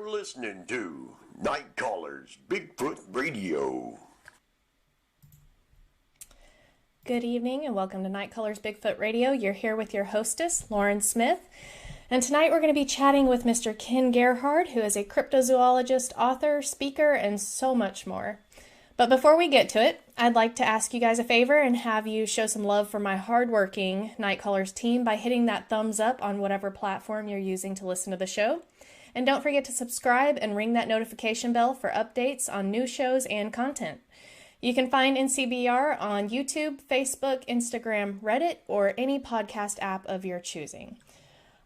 You're listening to Night Callers Bigfoot Radio. Good evening and welcome to Night Callers Bigfoot Radio. You're here with your hostess, Lauren Smith. And tonight we're going to be chatting with Mr. Ken Gerhard, who is a cryptozoologist, author, speaker, and so much more. But before we get to it, I'd like to ask you guys a favor and have you show some love for my hardworking Night Callers team by hitting that thumbs up on whatever platform you're using to listen to the show. And don't forget to subscribe and ring that notification bell for updates on new shows and content. You can find NCBR on YouTube, Facebook, Instagram, Reddit, or any podcast app of your choosing.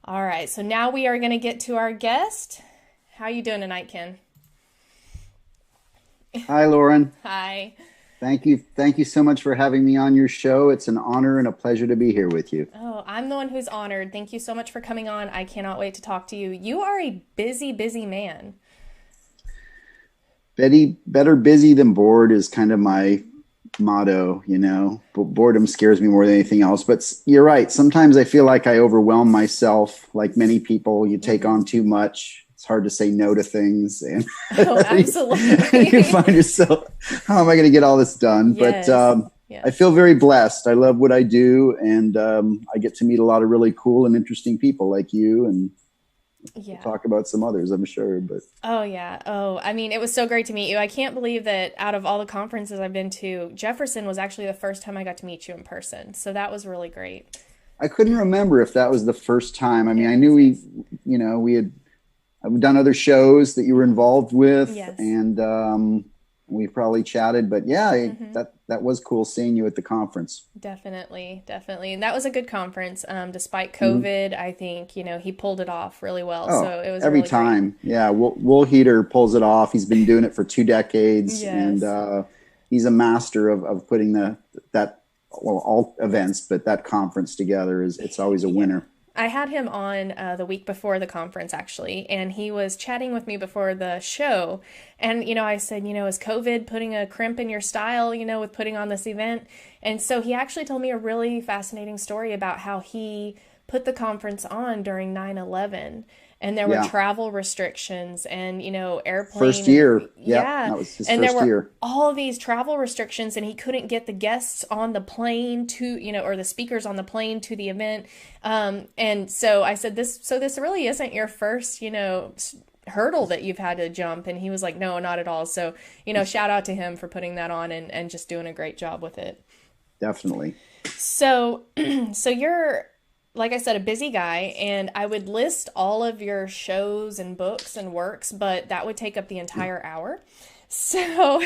All right, so now we are going to get to our guest. How you doing tonight, Ken? Hi, Lauren. Hi. Thank you so much for having me on your show. It's an honor and a pleasure to be here with you. Oh, I'm the one who's honored. Thank you so much for coming on. I cannot wait to talk to you. You are a busy, busy man. Better busy than bored is kind of my motto, you know. But boredom scares me more than anything else. But you're right. Sometimes I feel like I overwhelm myself. Like many people, you take on too much. It's hard to say no to things. And oh, absolutely. you find yourself, how am I going to get all this done? Yes. But I feel very blessed. I love what I do. And I get to meet a lot of really cool and interesting people like you. And we'll talk about some others, I'm sure. But oh, yeah. Oh, I mean, it was so great to meet you. I can't believe that out of all the conferences I've been to, Jefferson was actually the first time I got to meet you in person. So that was really great. I couldn't remember if that was the first time. I mean, I knew I've done other shows that you were involved with, yes. And we probably chatted. But yeah, that was cool seeing you at the conference. Definitely. And that was a good conference. Despite COVID, I think, he pulled it off really well. Oh, so it was every really time. Great. Yeah, Will Heater pulls it off. He's been doing it for 2 decades. Yes. And he's a master of putting all events, but that conference together it's always a winner. I had him on the week before the conference, actually, and he was chatting with me before the show. And, I said, is COVID putting a crimp in your style, with putting on this event? And so he actually told me a really fascinating story about how he put the conference on during 9/11. And there were travel restrictions and, airplane. First year. Yeah. That was his and first there were year. all of these travel restrictions and he couldn't get the guests on the plane to, or the speakers on the plane to the event. And so I said, this really isn't your first, hurdle that you've had to jump. And he was like, no, not at all. So, shout out to him for putting that on and just doing a great job with it. Definitely. So you're, like I said, a busy guy, and I would list all of your shows and books and works, but that would take up the entire hour. So,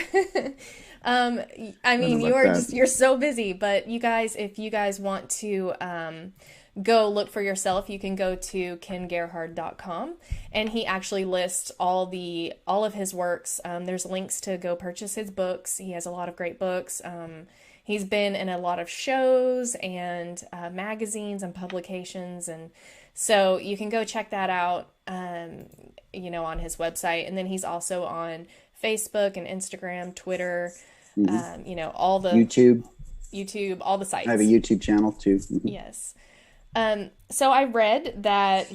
I mean, you're so busy, but you guys, if you guys want to, go look for yourself, you can go to kengerhard.com, and he actually lists all of his works. There's links to go purchase his books. He has a lot of great books. He's been in a lot of shows and magazines and publications. And so you can go check that out, on his website. And then he's also on Facebook and Instagram, Twitter, all the YouTube, all the sites. I have a YouTube channel too. Mm-hmm. Yes. So I read that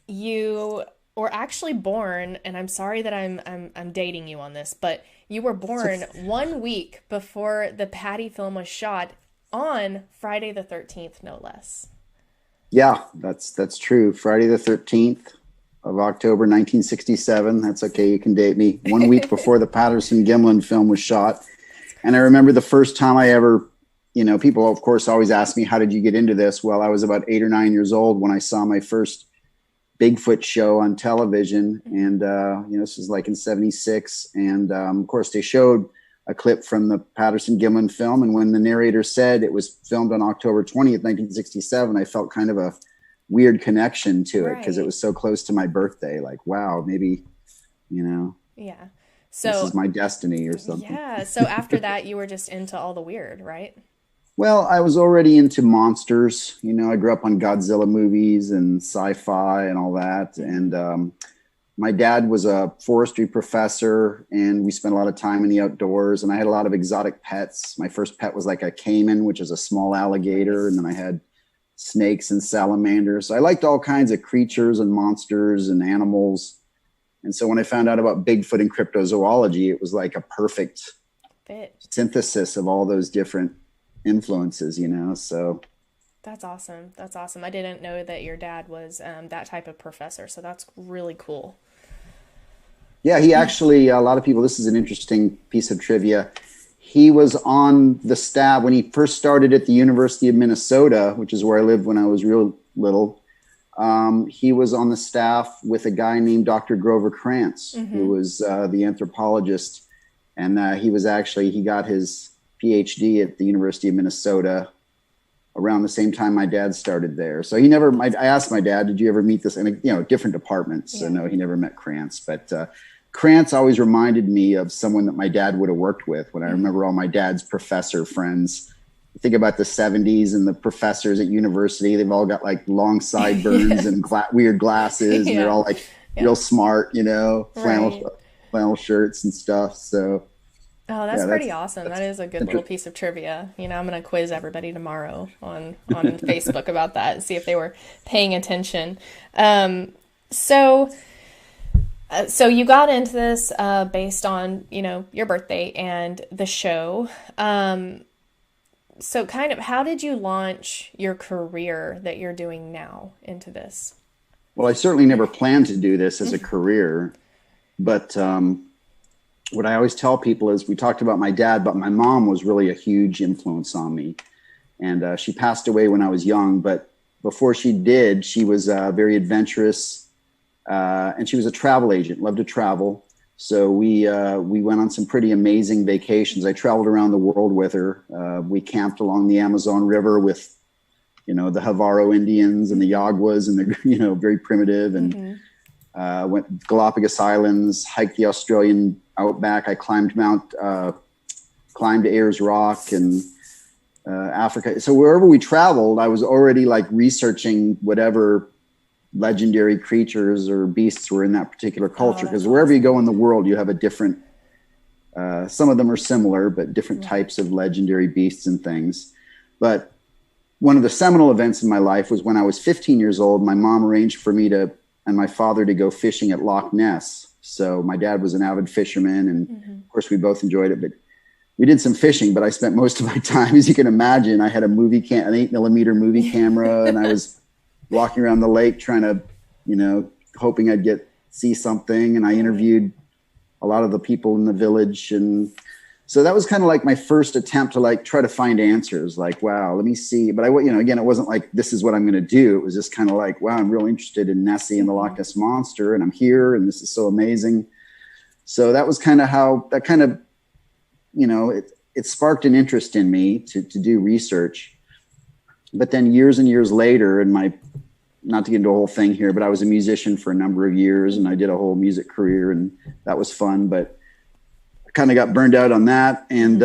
you were actually born, and I'm sorry that I'm dating you on this, but you were born 1 week before the Patty film was shot on Friday the 13th, no less. Yeah, that's true. Friday the 13th of October, 1967. That's okay. You can date me. 1 week before the Patterson-Gimlin film was shot. And I remember the first time I ever, people, of course, always ask me, how did you get into this? Well, I was about 8 or 9 years old when I saw my first Bigfoot show on television. And, this was like in 76. And, of course, they showed a clip from the Patterson-Gimlin film. And when the narrator said it was filmed on October 20th, 1967, I felt kind of a weird connection to it because it was so close to my birthday. Like, wow, maybe, Yeah. So this is my destiny or something. Yeah. So after that, you were just into all the weird, right? Well, I was already into monsters. I grew up on Godzilla movies and sci-fi and all that. And my dad was a forestry professor, and we spent a lot of time in the outdoors. And I had a lot of exotic pets. My first pet was like a caiman, which is a small alligator. And then I had snakes and salamanders. So I liked all kinds of creatures and monsters and animals. And so when I found out about Bigfoot and cryptozoology, it was like a perfect synthesis of all those different influences, you know, so. That's awesome. That's awesome. I didn't know that your dad was that type of professor, so that's really cool. Yeah, he actually, a lot of people, this is an interesting piece of trivia. He was on the staff when he first started at the University of Minnesota, which is where I lived when I was real little. He was on the staff with a guy named Dr. Grover Krantz, who was the anthropologist. And he got his PhD at the University of Minnesota around the same time my dad started there. So I asked my dad, did you ever meet this? And, you know, different departments. Yeah. So no, he never met Krantz. But Krantz always reminded me of someone that my dad would have worked with. When I remember all my dad's professor friends, think about the 70s and the professors at university, they've all got like long sideburns and weird glasses, and they're all like real smart, you know, flannel shirts and stuff. So that's pretty awesome. That is a good little piece of trivia. You know, I'm going to quiz everybody tomorrow on Facebook about that and see if they were paying attention. So you got into this based on, you know, your birthday and the show. So kind of, how did you launch your career that you're doing now into this? Well, I certainly never planned to do this as a career, but what I always tell people is, we talked about my dad, but my mom was really a huge influence on me. And she passed away when I was young, but before she did, she was very adventurous, and she was a travel agent, loved to travel. So we went on some pretty amazing vacations. I traveled around the world with her. We camped along the Amazon River with, you know, the Javaro Indians and the Yaguas, and the, you know, very primitive, and went Galapagos Islands, hiked the Australian outback. I climbed Ayers Rock and Africa. So wherever we traveled, I was already like researching whatever legendary creatures or beasts were in that particular culture, because wherever you go in the world, you have a different, some of them are similar, but different types of legendary beasts and things. But one of the seminal events in my life was when I was 15 years old. My mom arranged for me and my father to go fishing at Loch Ness. So my dad was an avid fisherman, and of course we both enjoyed it, but we did some fishing. But I spent most of my time, as you can imagine, I had an 8mm movie camera, and I was walking around the lake trying to, you know, hoping I'd see something. And I interviewed a lot of the people in the village. And so that was kind of like my first attempt to like try to find answers, like, wow, let me see. But you know, again, it wasn't like, this is what I'm going to do. It was just kind of like, wow, I'm real interested in Nessie and the Loch Ness Monster, and I'm here, and this is so amazing. So that was kind of how that kind of, you know, it sparked an interest in me to do research. But then years and years later, not to get into a whole thing here, but I was a musician for a number of years, and I did a whole music career, and that was fun, but I kind of got burned out on that. And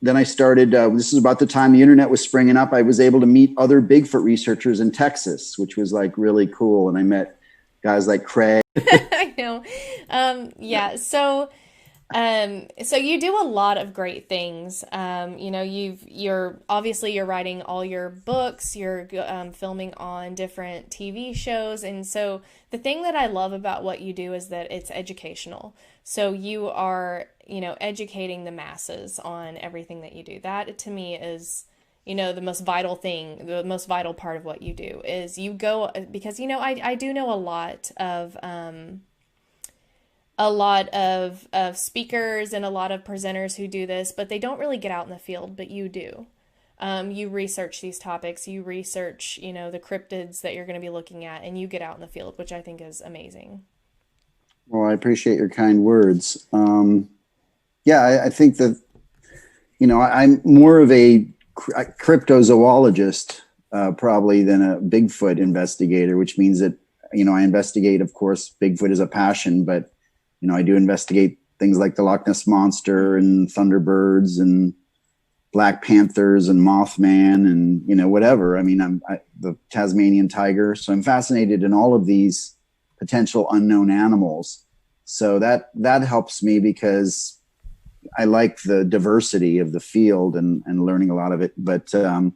then I started, this is about the time the internet was springing up. I was able to meet other Bigfoot researchers in Texas, which was like really cool. And I met guys like Craig. I know. So you do a lot of great things. You know, you're writing all your books, you're filming on different TV shows. And so the thing that I love about what you do is that it's educational. So you are, you know, educating the masses on everything that you do. That to me is, you know, the most vital thing, the most vital part of what you do is you go, because, you know, I do know a lot of speakers and a lot of presenters who do this, but they don't really get out in the field, but you do. You research these topics, you research, you know, the cryptids that you're going to be looking at, and you get out in the field, which I think is amazing. Well, I appreciate your kind words. I think that, you know, I'm more of a cryptozoologist probably than a Bigfoot investigator, which means that, you know, I investigate, of course, Bigfoot is a passion, but, you know, I do investigate things like the Loch Ness Monster and Thunderbirds and Black Panthers and Mothman and, you know, whatever. I mean, the Tasmanian tiger. So I'm fascinated in all of these potential unknown animals. So that helps me because I like the diversity of the field and learning a lot of it. But, you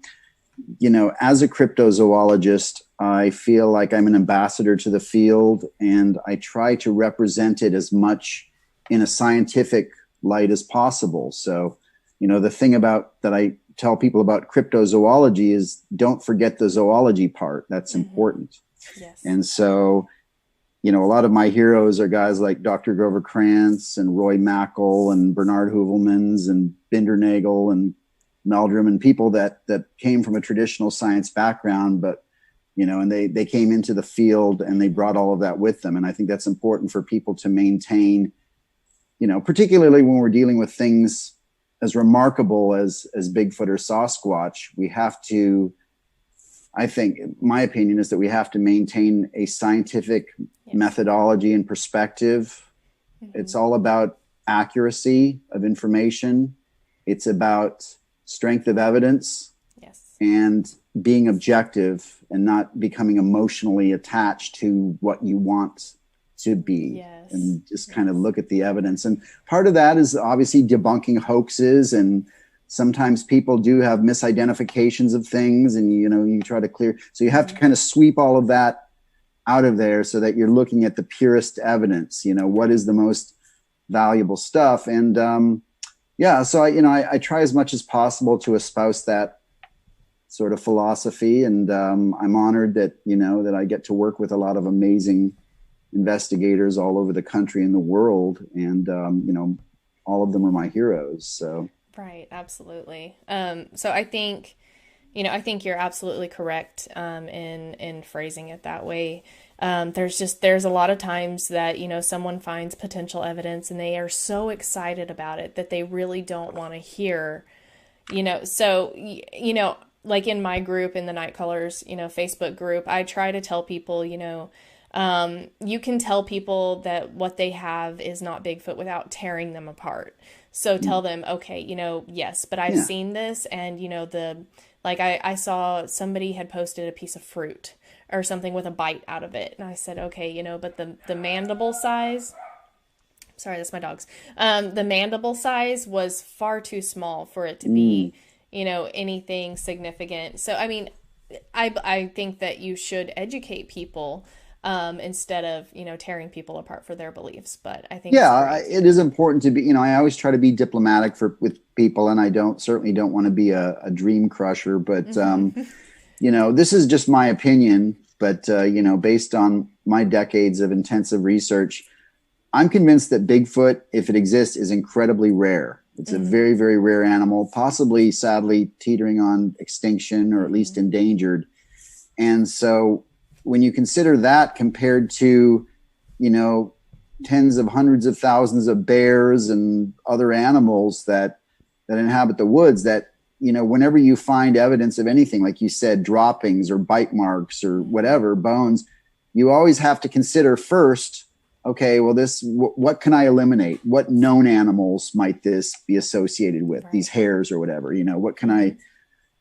as a cryptozoologist, I feel like I'm an ambassador to the field, and I try to represent it as much in a scientific light as possible. So, the thing that I tell people about cryptozoology is don't forget the zoology part. That's important. Yes. And so, a lot of my heroes are guys like Dr. Grover Krantz and Roy Mackle and Bernard Hoovelmans and Bindernagel and Meldrum, and people that came from a traditional science background, but and they came into the field and they brought all of that with them. And I think that's important for people to maintain, particularly when we're dealing with things as remarkable as Bigfoot or Sasquatch. We have to, I think, my opinion is that we have to maintain a scientific methodology and perspective. It's all about accuracy of information. It's about strength of evidence, and being objective and not becoming emotionally attached to what you want to be, and just kind of look at the evidence. And part of that is obviously debunking hoaxes, and sometimes people do have misidentifications of things, and you try to clear. So you have to kind of sweep all of that out of there so that you're looking at the purest evidence. What is the most valuable stuff? And so I try as much as possible to espouse that sort of philosophy, and I'm honored that that I get to work with a lot of amazing investigators all over the country and the world, and all of them are my heroes. So right, absolutely. So I think you're absolutely correct in phrasing it that way. There's a lot of times that someone finds potential evidence and they are so excited about it that they really don't want to hear, so like in my group, in the Night Callers Facebook group, I try to tell people you can tell people that what they have is not Bigfoot without tearing them apart. So tell them, okay, yes, but I've seen this, and I saw somebody had posted a piece of fruit or something with a bite out of it. And I said, okay, but the mandible size, sorry, that's my dog's. The mandible size was far too small for it to be, anything significant. So, I mean, I think that you should educate people instead of, tearing people apart for their beliefs. But I think it is important to be, I always try to be diplomatic with people, and I certainly don't want to be a dream crusher, but, this is just my opinion, but, based on my decades of intensive research, I'm convinced that Bigfoot, if it exists, is incredibly rare. It's a very, very rare animal, possibly, sadly, teetering on extinction or at least endangered. And so when you consider that compared to, tens of hundreds of thousands of bears and other animals that inhabit the woods, that, whenever you find evidence of anything, like you said, droppings or bite marks or whatever, bones, you always have to consider first, okay, well, what can I eliminate? What known animals might this be associated with? Right. These hairs or whatever, what can I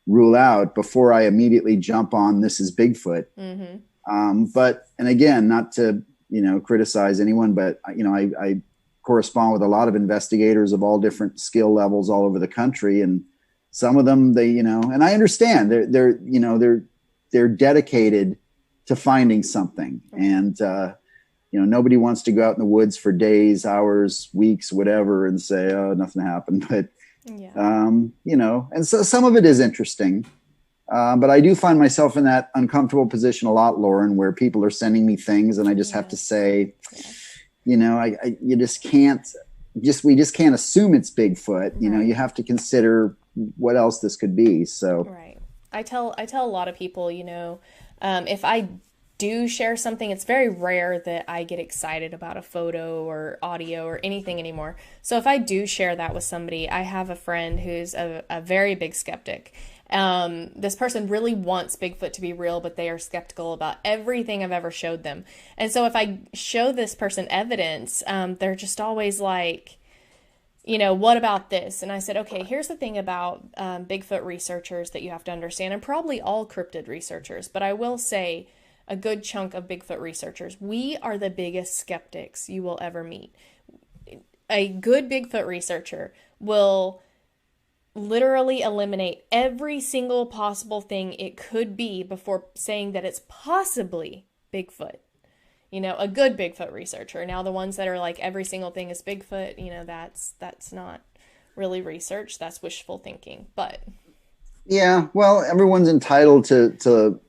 rule out before I immediately jump on this is Bigfoot? And again, not to, criticize anyone, but I correspond with a lot of investigators of all different skill levels all over the country. And some of them, and I understand they're dedicated to finding something. And, nobody wants to go out in the woods for days, hours, weeks, whatever, and say, oh, nothing happened. But, and so some of it is interesting. But I do find myself in that uncomfortable position a lot, Lauren, where people are sending me things and I just have to say, we just can't assume it's Bigfoot. You have to consider what else this could be. So, right. I tell a lot of people, if I do share something, it's very rare that I get excited about a photo or audio or anything anymore. So if I do share that with somebody, I have a friend who's a very big skeptic. This person really wants Bigfoot to be real, but they are skeptical about everything I've ever showed them. And so if I show this person evidence, they're just always like, what about this? And I said, okay, here's the thing about Bigfoot researchers that you have to understand, and probably all cryptid researchers, but I will say a good chunk of Bigfoot researchers, we are the biggest skeptics you will ever meet. A good Bigfoot researcher will literally eliminate every single possible thing it could be before saying that it's possibly Bigfoot. You know, a good Bigfoot researcher. Now, the ones that are like every single thing is Bigfoot, you know, that's not really research. That's wishful thinking. But yeah, well, everyone's entitled to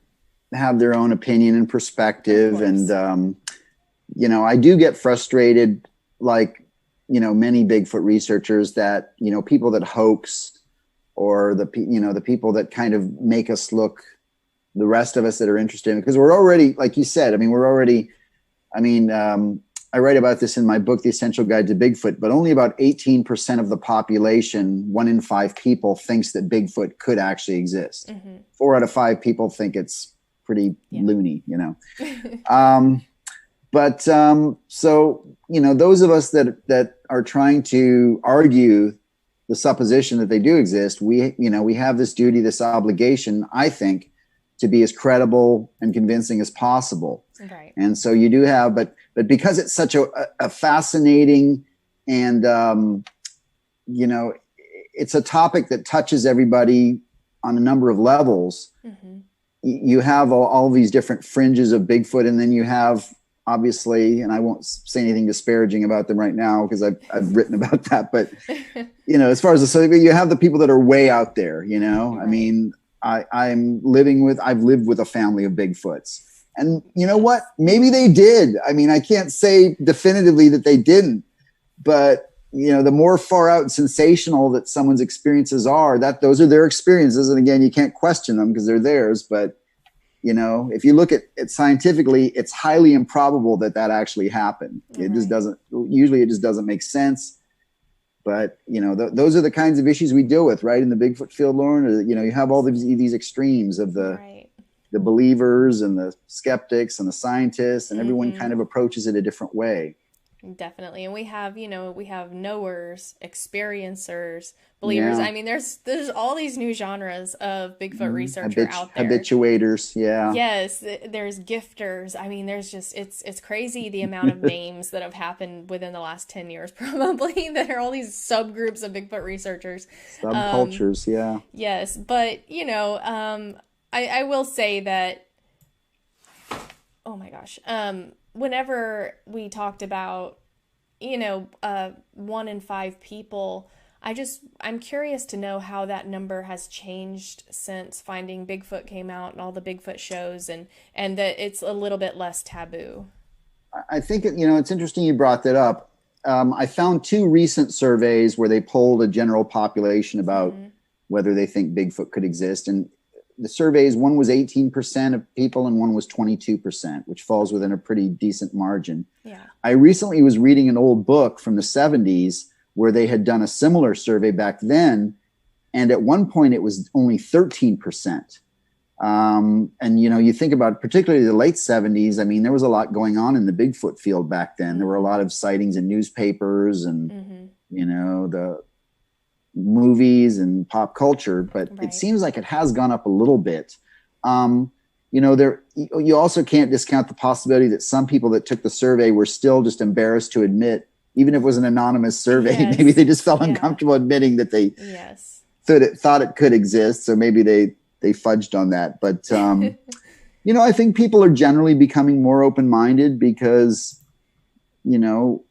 have their own opinion and perspective. And, you know, I do get frustrated, like, you know, many Bigfoot researchers that, you know, people that hoax, or the people that kind of make us look, the rest of us that are interested in, because we're already, like you said, I write about this in my book, The Essential Guide to Bigfoot, but only about 18% of the population, 1 in 5 people, thinks that Bigfoot could actually exist. 4 out of 5 people think it's pretty loony, you know. So, you know, those of us that are trying to argue the supposition that they do exist, we have this duty, this obligation, I think, to be as credible and convincing as possible. right. And so you do have, but because it's such a fascinating and, you know, it's a topic that touches everybody on a number of levels. You have all these different fringes of Bigfoot, and then you have, obviously, and I won't say anything disparaging about them right now because I've written about that, but you know, as far as you have the people that are way out there, you know, right. I mean, I've lived with a family of Bigfoots, and you know what, maybe they did. I mean, I can't say definitively that they didn't, but you know, the more far out and sensational that someone's experiences are, that those are their experiences. And again, you can't question them because they're theirs, but you know, if you look at it scientifically, it's highly improbable that actually happened. It just doesn't, usually it just doesn't make sense. But, you know, those are the kinds of issues we deal with, right? In the Bigfoot field, Lauren, you know, you have all these extremes of the believers and the skeptics and the scientists, and everyone kind of approaches it a different way. Definitely. And we have knowers, experiencers, believers. Yeah. I mean, there's all these new genres of Bigfoot researcher out there. Habituators. Yeah. Yes. There's gifters. I mean, there's just, it's crazy the amount of names that have happened within the last 10 years, probably, that are all these subgroups of Bigfoot researchers. Subcultures. Yeah. Yes. But, you know, I will say that, oh my gosh, whenever we talked about, you know, 1 in 5 people, I'm curious to know how that number has changed since Finding Bigfoot came out and all the Bigfoot shows, and that it's a little bit less taboo. I think, you know, it's interesting you brought that up. I found 2 recent surveys where they polled a general population about whether they think Bigfoot could exist. And the surveys, one was 18% of people and one was 22%, which falls within a pretty decent margin. Yeah. I recently was reading an old book from the 70s where they had done a similar survey back then. And at one point it was only 13%. And, you know, you think about particularly the late 70s, I mean, there was a lot going on in the Bigfoot field back then. There were a lot of sightings in newspapers and, you know, the movies and pop culture, but it seems like it has gone up a little bit. You know, you also can't discount the possibility that some people that took the survey were still just embarrassed to admit, even if it was an anonymous survey, maybe they just felt uncomfortable admitting that they thought it could exist. So maybe they fudged on that. But, you know, I think people are generally becoming more open-minded because, you know,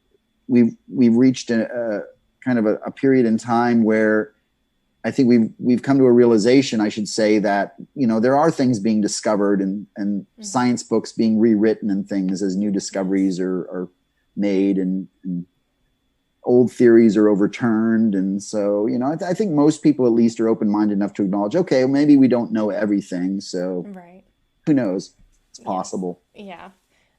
we've reached a kind of a period in time where I think we've come to a realization, I should say, that, you know, there are things being discovered and science books being rewritten and things as new discoveries are made and old theories are overturned. And so, you know, I think most people at least are open-minded enough to acknowledge, okay, well, maybe we don't know everything. So who knows? It's possible. Yeah.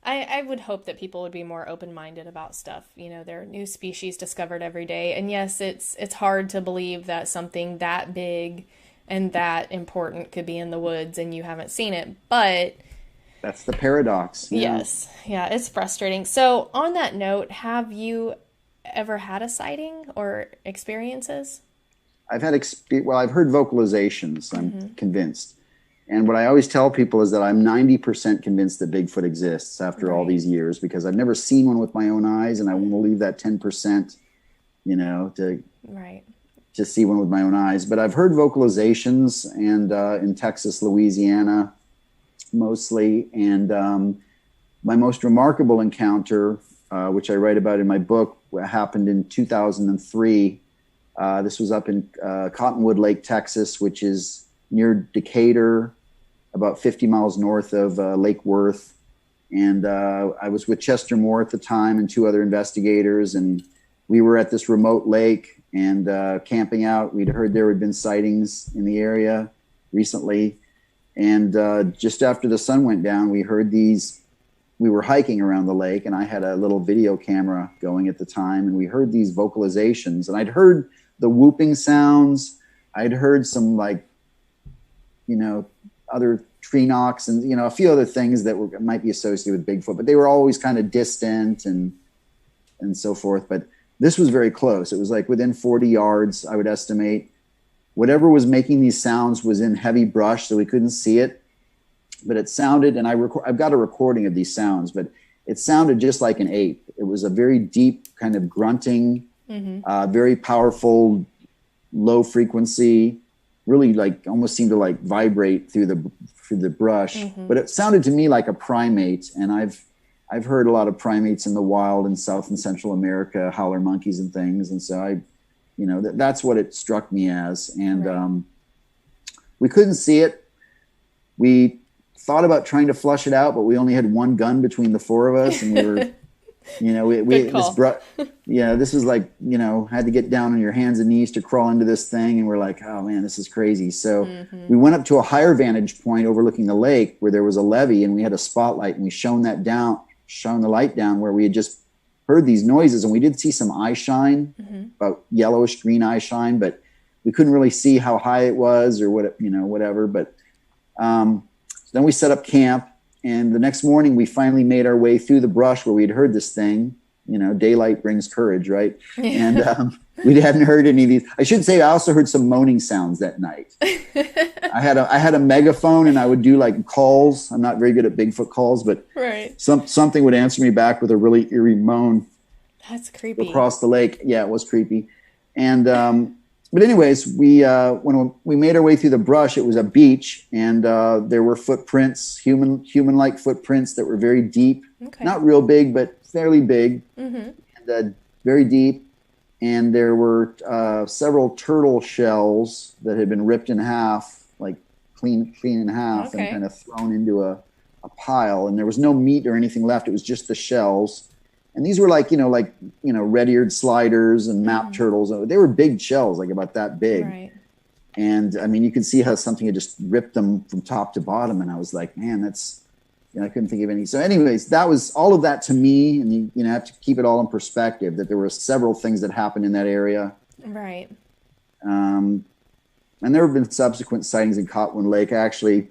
I would hope that people would be more open-minded about stuff. You know, there are new species discovered every day. And yes, it's hard to believe that something that big and that important could be in the woods and you haven't seen it. But that's the paradox. Yes. Yeah, it's frustrating. So on that note, have you ever had a sighting or experiences? I've had I've heard vocalizations, I'm convinced. And what I always tell people is that I'm 90% convinced that Bigfoot exists after all these years, because I've never seen one with my own eyes, and I want to leave that 10%, you know, to to see one with my own eyes, but I've heard vocalizations, and in Texas, Louisiana, mostly. And my most remarkable encounter, which I write about in my book, happened in 2003. This was up in Cottonwood Lake, Texas, which is near Decatur, about 50 miles north of Lake Worth. And I was with Chester Moore at the time and 2 other investigators, and we were at this remote lake and camping out. We'd heard there had been sightings in the area recently. And just after the sun went down, we heard these. We were hiking around the lake, and I had a little video camera going at the time, and we heard these vocalizations. And I'd heard the whooping sounds. I'd heard some, like, other tree knocks and, a few other things that might be associated with Bigfoot, but they were always kind of distant and so forth. But this was very close. It was like within 40 yards, I would estimate. Whatever was making these sounds was in heavy brush, so we couldn't see it. But it sounded, and I've got a recording of these sounds, but it sounded just like an ape. It was a very deep kind of grunting, very powerful, low frequency, really like almost seemed to like vibrate through the brush. But it sounded to me like a primate, and I've heard a lot of primates in the wild in South and Central America, howler monkeys and things. And so that's what it struck me as. And we couldn't see it. We thought about trying to flush it out, but we only had one gun between the 4 of us, and we were, this was like, had to get down on your hands and knees to crawl into this thing. And we're like, oh man, this is crazy. So we went up to a higher vantage point overlooking the lake where there was a levee, and we had a spotlight, and we shone the light down where we had just heard these noises. And we did see some eye shine, about yellowish green eye shine, but we couldn't really see how high it was or what, whatever. But so then we set up camp, and the next morning we finally made our way through the brush where we'd heard this thing. Daylight brings courage, right? And we hadn't heard any of these. I should say I also heard some moaning sounds that night. I had a megaphone, and I would do like calls. I'm not very good at Bigfoot calls, but something would answer me back with a really eerie moan. That's creepy. Across the lake. Yeah, it was creepy. And but anyways, when we made our way through the brush, it was a beach, and there were footprints, human-like footprints that were very deep, not real big, but fairly big, and very deep. And there were several turtle shells that had been ripped in half, like clean in half, and kind of thrown into a pile. And there was no meat or anything left. It was just the shells. And these were like red-eared sliders and map turtles. They were big shells, like about that big. Right. And I mean, you could see how something had just ripped them from top to bottom. And I was like, man, that's, I couldn't think of any. So anyways, that was all of that to me. And you have to keep it all in perspective that there were several things that happened in that area. Right. And there have been subsequent sightings in Cottonwood Lake. Actually,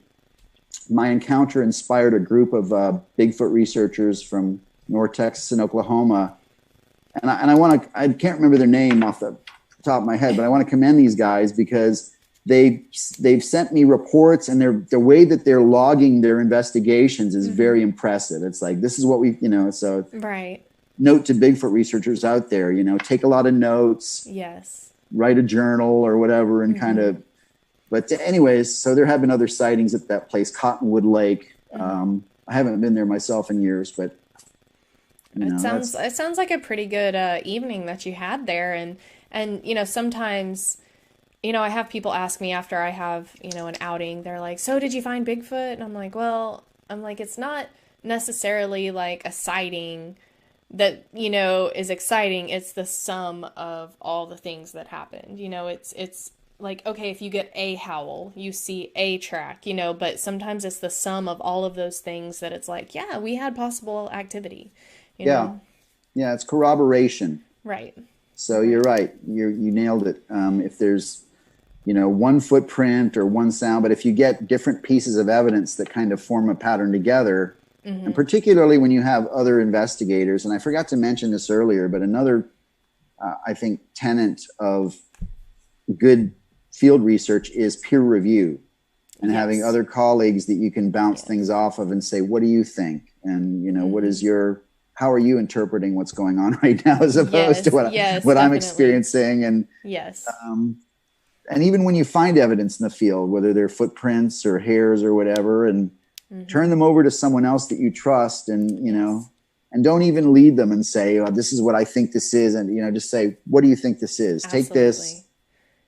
my encounter inspired a group of Bigfoot researchers from North Texas and Oklahoma. And I can't remember their name off the top of my head, but I want to commend these guys because they've sent me reports, and the way that they're logging their investigations is very impressive. It's like, this is what we, so note to Bigfoot researchers out there, take a lot of notes, write a journal or whatever, and kind of, but anyways, so there have been other sightings at that place, Cottonwood Lake. I haven't been there myself in years, but it sounds like a pretty good evening that you had there. And sometimes, I have people ask me after I have, an outing, they're like, so did you find Bigfoot? And I'm like, it's not necessarily like a sighting that, is exciting. It's the sum of all the things that happened. It's like, okay, if you get a howl, you see a track, but sometimes it's the sum of all of those things that it's like, yeah, we had possible activity. Yeah, it's corroboration. Right. So you're right. You nailed it. If there's, one footprint or one sound, but if you get different pieces of evidence that kind of form a pattern together, and particularly when you have other investigators, and I forgot to mention this earlier, but another, I think, tenet of good field research is peer review, and having other colleagues that you can bounce things off of and say, what do you think? And, what is how are you interpreting what's going on right now, as opposed to what I'm definitely. experiencing. And yes. And even when you find evidence in the field, whether they're footprints or hairs or whatever, and turn them over to someone else that you trust, and, you know, and don't even lead them and say, oh, this is what I think this is. And, you know, just say, what do you think this is? Absolutely. Take this.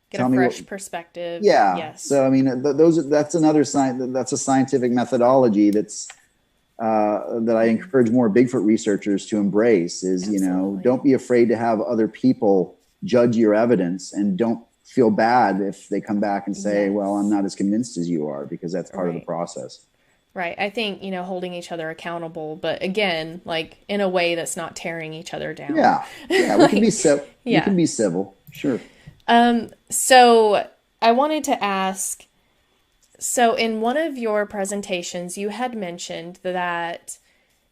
Get a fresh perspective. Yeah. Yes. So, I mean, that's another sign. That's a scientific methodology that I encourage more Bigfoot researchers to embrace is, you know, don't be afraid to have other people judge your evidence, and don't feel bad if they come back and say, well, I'm not as convinced as you are, because that's part of the process. Right. I think, you know, holding each other accountable, but again, like in a way that's not tearing each other down. Yeah. Yeah. We can be we can be civil. Sure. So I wanted to ask, so in one of your presentations, you had mentioned that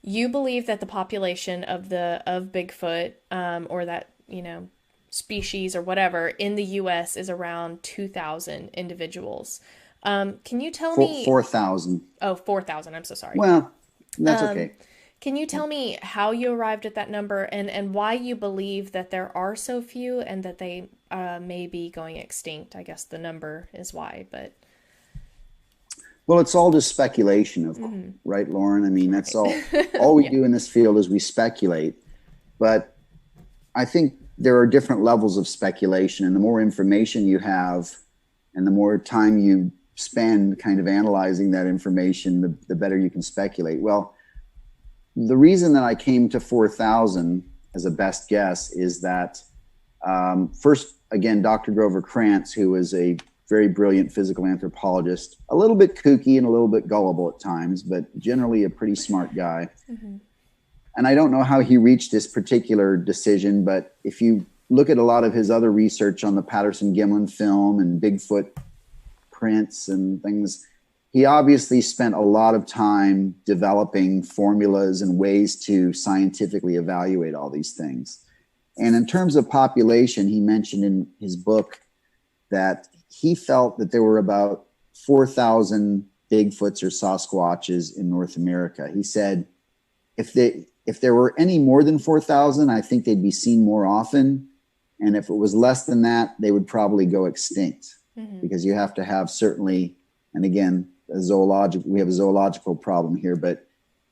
you believe that the population of Bigfoot, or that, you know, species or whatever in the U.S. is around 2,000 individuals. Can you tell me 4,000? Oh, 4,000. I'm so sorry. Well, that's okay. Can you tell me how you arrived at that number, and why you believe that there are so few and that they may be going extinct? I guess the number is why, but. Well, it's all just speculation, right, Lauren? I mean, that's all we do in this field is we speculate. But I think there are different levels of speculation, and the more information you have and the more time you spend kind of analyzing that information, the better you can speculate. Well, the reason that I came to 4,000 as a best guess is that first, again, Dr. Grover Krantz, who is a very brilliant physical anthropologist, a little bit kooky and a little bit gullible at times, but generally a pretty smart guy. And I don't know how he reached this particular decision, but if you look at a lot of his other research on the Patterson-Gimlin film and Bigfoot prints and things, he obviously spent a lot of time developing formulas and ways to scientifically evaluate all these things. And in terms of population, he mentioned in his book that he felt that there were about 4,000 Bigfoots or Sasquatches in North America. He said, if there were any more than 4,000, I think they'd be seen more often. And if it was less than that, they would probably go extinct, because you have to have certainly, and again, we have a zoological problem here, but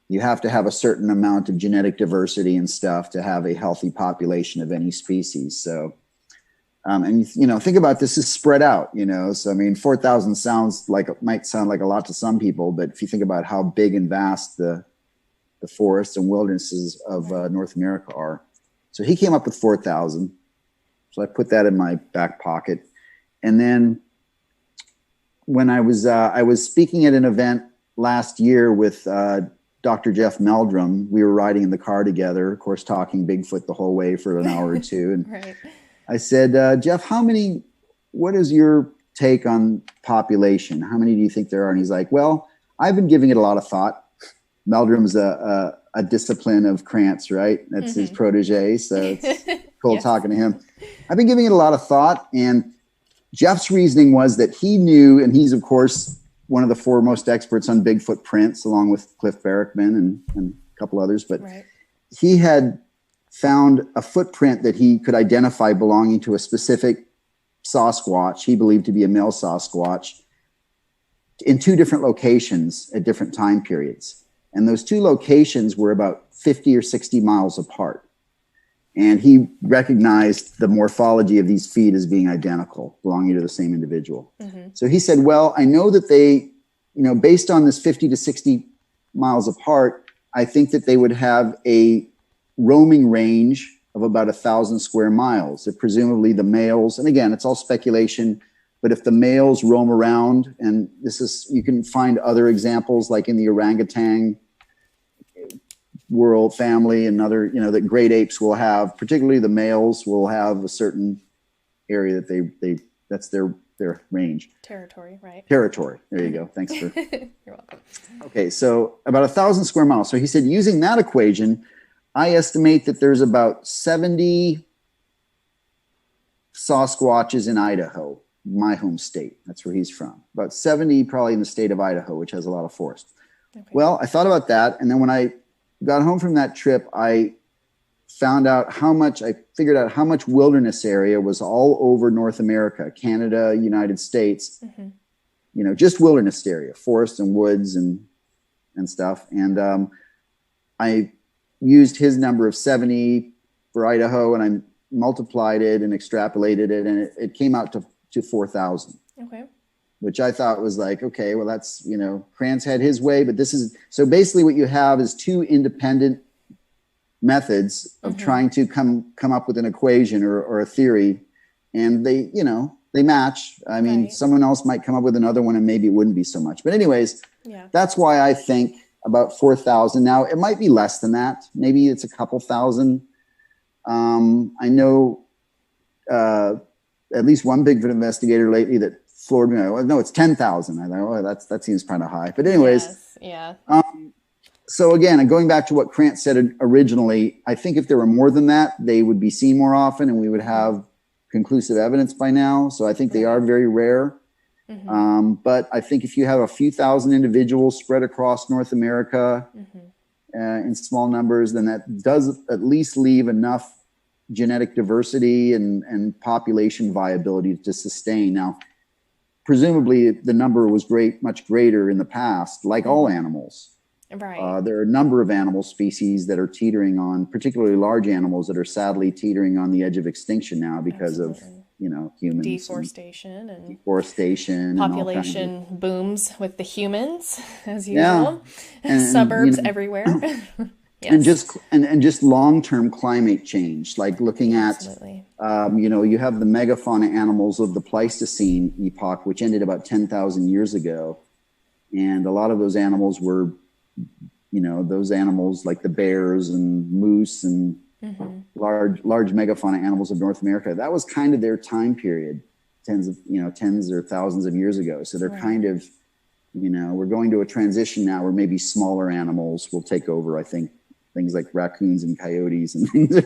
you have to have a certain amount of genetic diversity and stuff to have a healthy population of any species. So, and you know, think about this is spread out, you know, so I mean, 4,000 might sound like a lot to some people, but if you think about how big and vast the forests and wildernesses of North America are. So he came up with 4,000. So I put that in my back pocket. And then when I was speaking at an event last year with Dr. Jeff Meldrum, we were riding in the car together, of course, talking Bigfoot the whole way for an hour or two. And I said, Jeff, what is your take on population? How many do you think there are? And he's like, well, I've been giving it a lot of thought. Meldrum's a discipline of Krantz, right? That's his protege. So it's cool talking to him. I've been giving it a lot of thought. And Jeff's reasoning was that he knew, and he's, of course, one of the foremost experts on Bigfoot prints, along with Cliff Barrickman and a couple others. But he had found a footprint that he could identify belonging to a specific Sasquatch, he believed to be a male Sasquatch, in two different locations at different time periods. And those two locations were about 50 or 60 miles apart. And he recognized the morphology of these feet as being identical, belonging to the same individual. So he said, well, I know that they, you know, based on this 50 to 60 miles apart, I think that they would have a roaming range of about 1,000 square miles. If presumably the males, and again, it's all speculation, but if the males roam around, and you can find other examples like in the orangutan world family and other, you know, that great apes will have, particularly the males will have a certain area that that's their range. Territory, right? Territory. There you go. Thanks for. You're welcome. Okay. So about 1,000 square miles. So he said, using that equation, I estimate that there's about 70 Sasquatches in Idaho, my home state. That's where he's from. About 70 probably in the state of Idaho, which has a lot of forest. Well, I thought about that. And then when I got home from that trip, I figured out how much wilderness area was all over North America, Canada, United States, just wilderness area, forest and woods and stuff. And I used his number of 70 for Idaho, and I multiplied it and extrapolated it, and it came out to 4,000. Okay. Which I thought was like, okay, well, that's, Krantz had his way, but so basically what you have is two independent methods of trying to come up with an equation or a theory, and they match. I mean, someone else might come up with another one and maybe it wouldn't be so much. But anyways, that's why I think about 4,000. Now, it might be less than that. Maybe it's a couple thousand. I know at least one Bigfoot investigator lately that floored me. No, it's 10,000. I thought, that seems kind of high. But anyways, so again, going back to what Krantz said originally, I think if there were more than that, they would be seen more often and we would have conclusive evidence by now. So I think they are very rare. But I think if you have a few thousand individuals spread across North America in small numbers, then that does at least leave enough genetic diversity and population viability to sustain. Now, presumably the number was much greater in the past, like all animals. Right. There are a number of animal species that are teetering on, particularly large animals that are sadly teetering on the edge of extinction now because of, humans. Deforestation and population booms with the humans as usual. And suburbs everywhere. Yes. And just long-term climate change, like looking at, you have the megafauna animals of the Pleistocene epoch, which ended about 10,000 years ago. And a lot of those animals were, those animals like the bears and moose and large megafauna animals of North America. That was kind of their time period, tens or thousands of years ago. So they're kind of, we're going to a transition now where maybe smaller animals will take over, I think. Things like raccoons and coyotes and things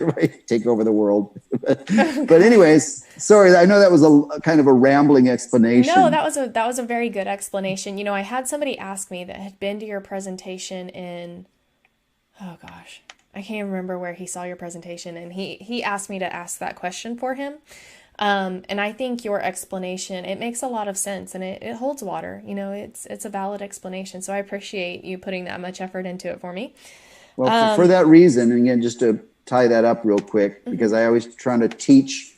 take over the world. But anyways, sorry, I know that was a kind of a rambling explanation. No, that was a very good explanation. I had somebody ask me that had been to your presentation in, oh gosh, I can't remember where he saw your presentation, and he asked me to ask that question for him. And I think your explanation, it makes a lot of sense, and it holds water. It's a valid explanation. So I appreciate you putting that much effort into it for me. Well, for that reason, and again, just to tie that up real quick, because I always try to teach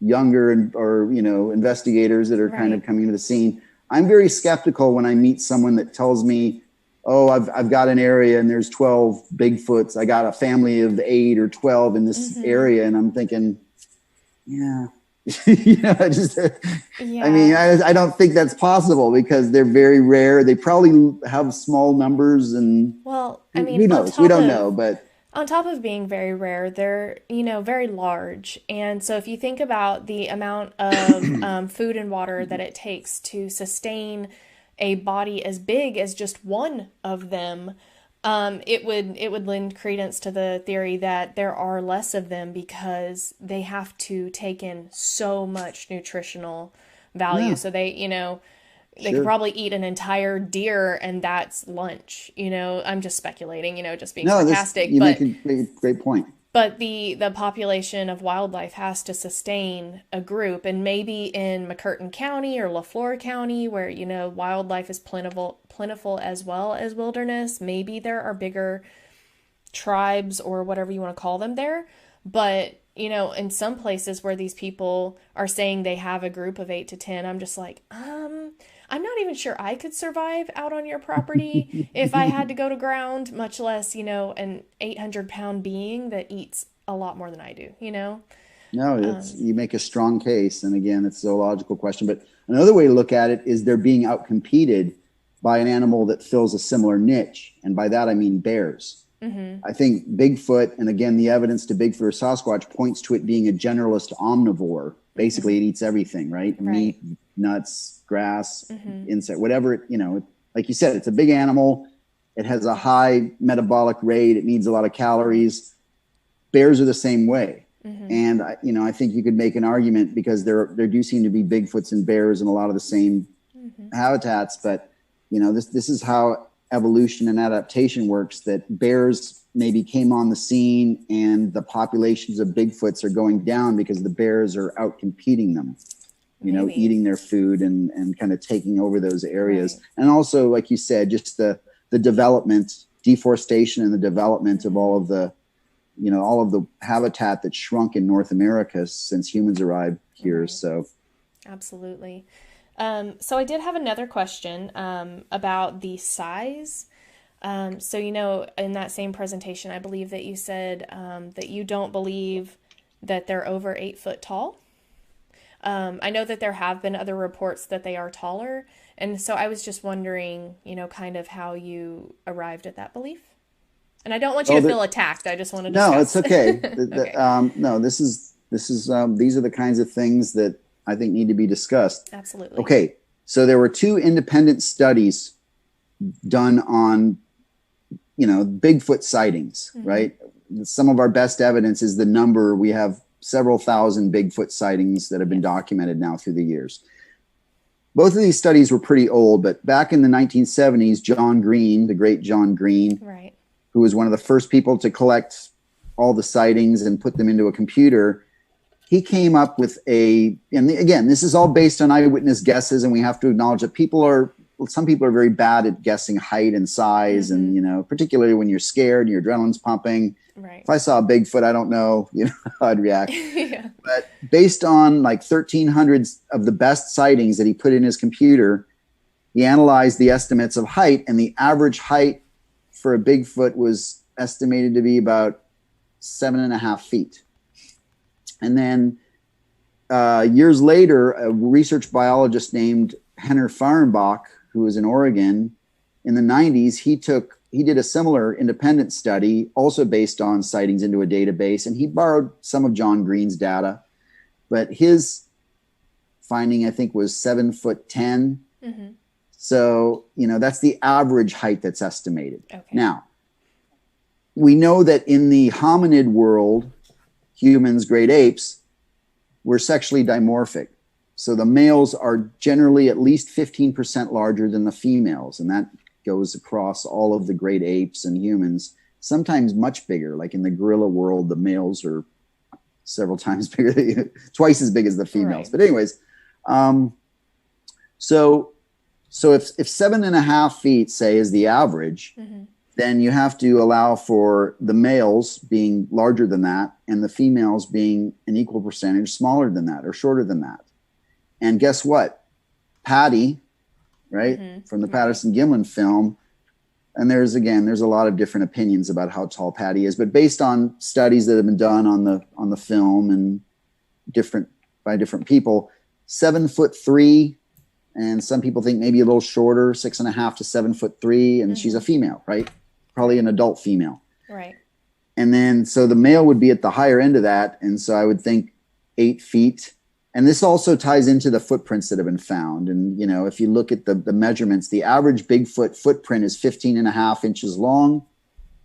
younger investigators that are kind of coming to the scene. I'm very skeptical when I meet someone that tells me, "Oh, I've got an area and there's 12 Bigfoots. I got a family of 8 or 12 in this area," and I'm thinking, I mean, I don't think that's possible because they're very rare. They probably have small numbers, and who knows? We don't know, but on top of being very rare, they're very large. And so if you think about the amount of food and water that it takes to sustain a body as big as just one of them, it would lend credence to the theory that there are less of them because they have to take in so much nutritional value. So they, they could probably eat an entire deer and that's lunch. I'm just speculating, just being sarcastic. You make a great point. But the population of wildlife has to sustain a group, and maybe in McCurtain County or LaFleur County, where wildlife is plentiful as well as wilderness, maybe there are bigger tribes or whatever you want to call them there. But in some places where these people are saying they have a group of 8 to 10, I'm just like, I'm not even sure I could survive out on your property if I had to go to ground, much less, an 800-pound being that eats a lot more than I do, No, you make a strong case. And again, it's a zoological question. But another way to look at it is they're being outcompeted by an animal that fills a similar niche. And by that, I mean bears. I think Bigfoot, and again, the evidence to Bigfoot or Sasquatch points to it being a generalist omnivore. Basically, it eats everything, right? Meat, nuts, grass, insect, whatever, like you said, it's a big animal. It has a high metabolic rate. It needs a lot of calories. Bears are the same way. And, I think you could make an argument because there do seem to be Bigfoots and bears in a lot of the same habitats. But, this is how evolution and adaptation works, that bears maybe came on the scene and the populations of Bigfoots are going down because the bears are out competing them, eating their food and kind of taking over those areas. Right. And also, like you said, just the development, deforestation and the development of all of the habitat that shrunk in North America since humans arrived here. Right. So absolutely. So I did have another question about the size. So, in that same presentation, I believe that you said that you don't believe that they're over 8 foot tall. I know that there have been other reports that they are taller. And so I was just wondering, kind of how you arrived at that belief. And I don't want you to feel attacked. I just want to discuss. No, it's okay. Okay. No, these are the kinds of things that I think need to be discussed. Absolutely. Okay. So there were 2 independent studies done on, Bigfoot sightings, mm-hmm. right? Some of our best evidence is the number. We have several thousand Bigfoot sightings that have been documented now through the years. Both of these studies were pretty old, but back in the 1970s, John Green, the great John Green, right, who was one of the first people to collect all the sightings and put them into a computer, he came up with again, this is all based on eyewitness guesses, and we have to acknowledge that some people are very bad at guessing height and size, mm-hmm. and, particularly when you're scared and your adrenaline's pumping. Right. If I saw a Bigfoot, I don't know, how I'd react. Yeah. But based on like 1,300 of the best sightings that he put in his computer, he analyzed the estimates of height, and the average height for a Bigfoot was estimated to be about 7.5 feet. And then years later, a research biologist named Henner Fahrenbach, who was in Oregon in the 90s, he did a similar independent study, also based on sightings into a database, and he borrowed some of John Green's data, but his finding, I think, was 7'10". Mm-hmm. So, that's the average height that's estimated. Okay. Now, we know that in the hominid world, humans, great apes, we're sexually dimorphic. So the males are generally at least 15% larger than the females, and that goes across all of the great apes and humans, sometimes much bigger. Like in the gorilla world, the males are several times bigger, twice as big as the females. Right. But anyways, so if 7.5 feet, say, is the average, mm-hmm. then you have to allow for the males being larger than that and the females being an equal percentage smaller than that or shorter than that. And guess what? Patty, right, mm-hmm. from the Patterson-Gimlin film, and there's a lot of different opinions about how tall Patty is, but based on studies that have been done on the film and by different people, 7'3", and some people think maybe a little shorter, 6.5 to 7'3", and mm-hmm. she's a female, right? Probably an adult female. Right. And then, so the male would be at the higher end of that. And so I would think 8 feet. And this also ties into the footprints that have been found. And, if you look at the measurements, the average Bigfoot footprint is 15.5 inches long,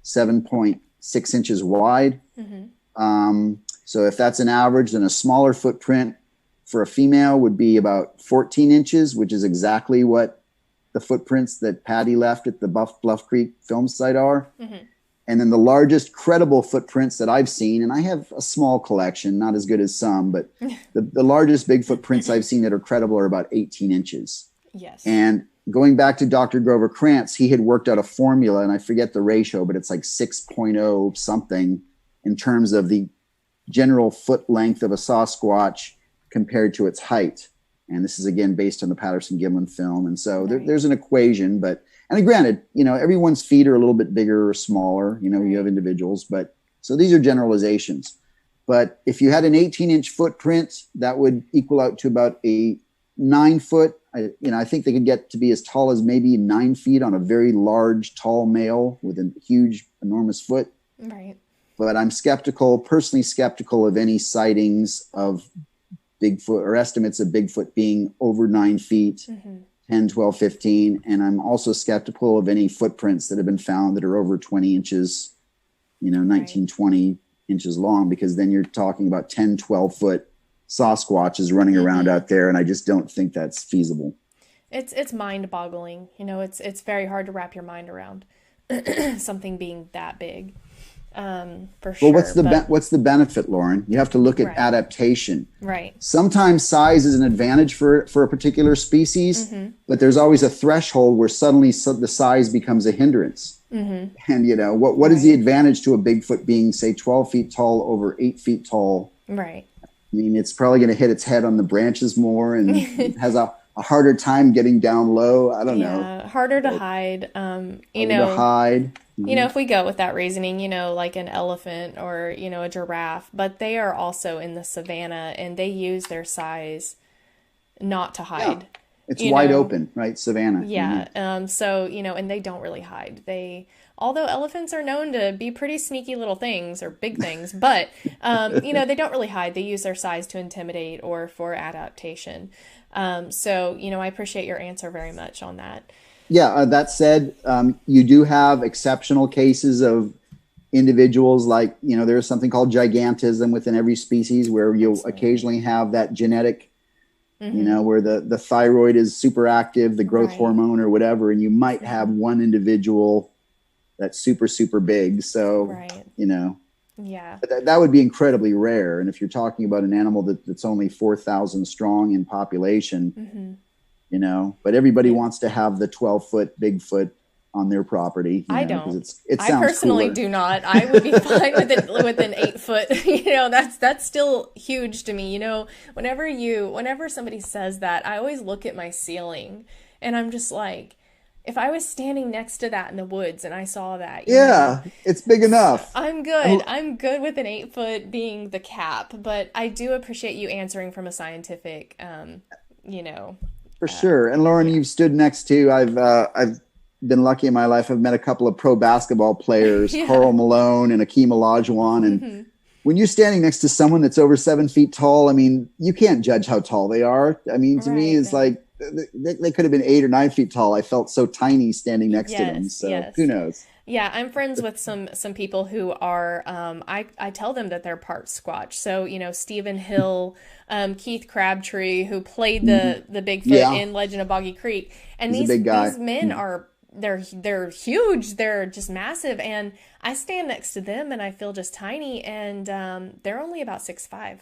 7.6 inches wide. Mm-hmm. So if that's an average, then a smaller footprint for a female would be about 14 inches, which is exactly what the footprints that Patty left at the Bluff Creek film site are. Mm-hmm. And then the largest credible footprints that I've seen, and I have a small collection, not as good as some, but the largest Bigfoot prints I've seen that are credible are about 18 inches. Yes. And going back to Dr. Grover Krantz, he had worked out a formula, and I forget the ratio, but it's like 6.0 something in terms of the general foot length of a Sasquatch compared to its height. And this is, again, based on the Patterson-Gimlin film. And so there's an equation, and granted, everyone's feet are a little bit bigger or smaller, you have individuals, but so these are generalizations. But if you had an 18-inch footprint, that would equal out to about a 9 foot. I think they could get to be as tall as maybe 9 feet on a very large, tall male with a huge, enormous foot. Right. But I'm personally skeptical of any sightings of Bigfoot or estimates of Bigfoot being over 9 feet. Mm-hmm. 10, 12, 15. And I'm also skeptical of any footprints that have been found that are over 20 inches, 19, 20 inches long, because then you're talking about 10, 12 foot Sasquatches running mm-hmm. around out there. And I just don't think that's feasible. It's mind boggling. It's very hard to wrap your mind around something being that big. for sure. Well, what's the benefit, Lauren? You have to look at Right. adaptation. Right. Sometimes size is an advantage for a particular species, but there's always a threshold where suddenly the size becomes a hindrance. And what is the advantage to a Bigfoot being, say, 12 feet tall over 8 feet tall? Right. I mean, it's probably going to hit its head on the branches more, and it has a harder time getting down low. I don't know. Harder to hide. Harder to hide. If we go with that reasoning, like an elephant or, a giraffe, but they are also in the savannah and they use their size not to hide. Yeah. It's wide open, right? Savannah. Yeah. So, and they don't really hide. Although elephants are known to be pretty sneaky little things or big things, but, they don't really hide. They use their size to intimidate or for adaptation. So, I appreciate your answer very much on that. Yeah. That said, you do have exceptional cases of individuals like, there's something called gigantism within every species where you'll occasionally have that genetic where the thyroid is super active, the growth hormone or whatever, and you might have one individual that's super, super big. So, Yeah. that would be incredibly rare. And if you're talking about an animal that's only 4,000 strong in population, but everybody wants to have the 12-foot Bigfoot on their property. I don't. I personally do not. I would be fine with an 8 foot. That's still huge to me. Whenever somebody says that, I always look at my ceiling and I'm just like, if I was standing next to that in the woods and I saw that, it's big enough. I'm good. I'm good with an 8 foot being the cap, but I do appreciate you answering from a scientific, For sure. And Lauren, you've stood next to, I've been lucky in my life. I've met a couple of pro basketball players, Karl Malone and Akeem Olajuwon. And when you're standing next to someone that's over 7 feet tall, I mean, you can't judge how tall they are. I mean, to me, it's like they could have been 8 or 9 feet tall. I felt so tiny standing next to them. So who knows? Yeah, I'm friends with some people who are, I tell them that they're part Squatch. So, Stephen Hill, Keith Crabtree, who played the Bigfoot in Legend of Boggy Creek. And these men are, they're huge. They're just massive. And I stand next to them and I feel just tiny. And they're only about 6'5".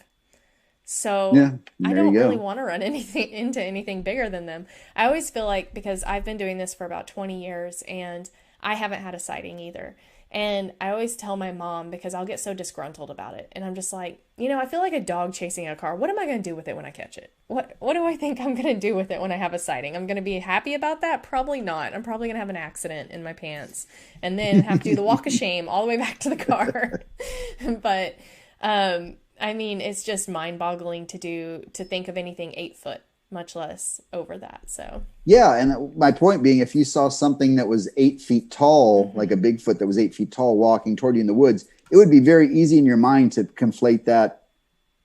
So I don't really want to run into anything bigger than them. I always feel like, because I've been doing this for about 20 years and I haven't had a sighting either. And I always tell my mom, because I'll get so disgruntled about it. And I'm just like, I feel like a dog chasing a car. What am I going to do with it when I catch it? What do I think I'm going to do with it when I have a sighting? I'm going to be happy about that? Probably not. I'm probably going to have an accident in my pants and then have to do the walk of shame all the way back to the car. But, I mean, it's just mind boggling to think of anything 8 foot, much less over that. So and my point being, if you saw something that was 8 feet tall, like a Bigfoot that was 8 feet tall walking toward you in the woods, it would be very easy in your mind to conflate that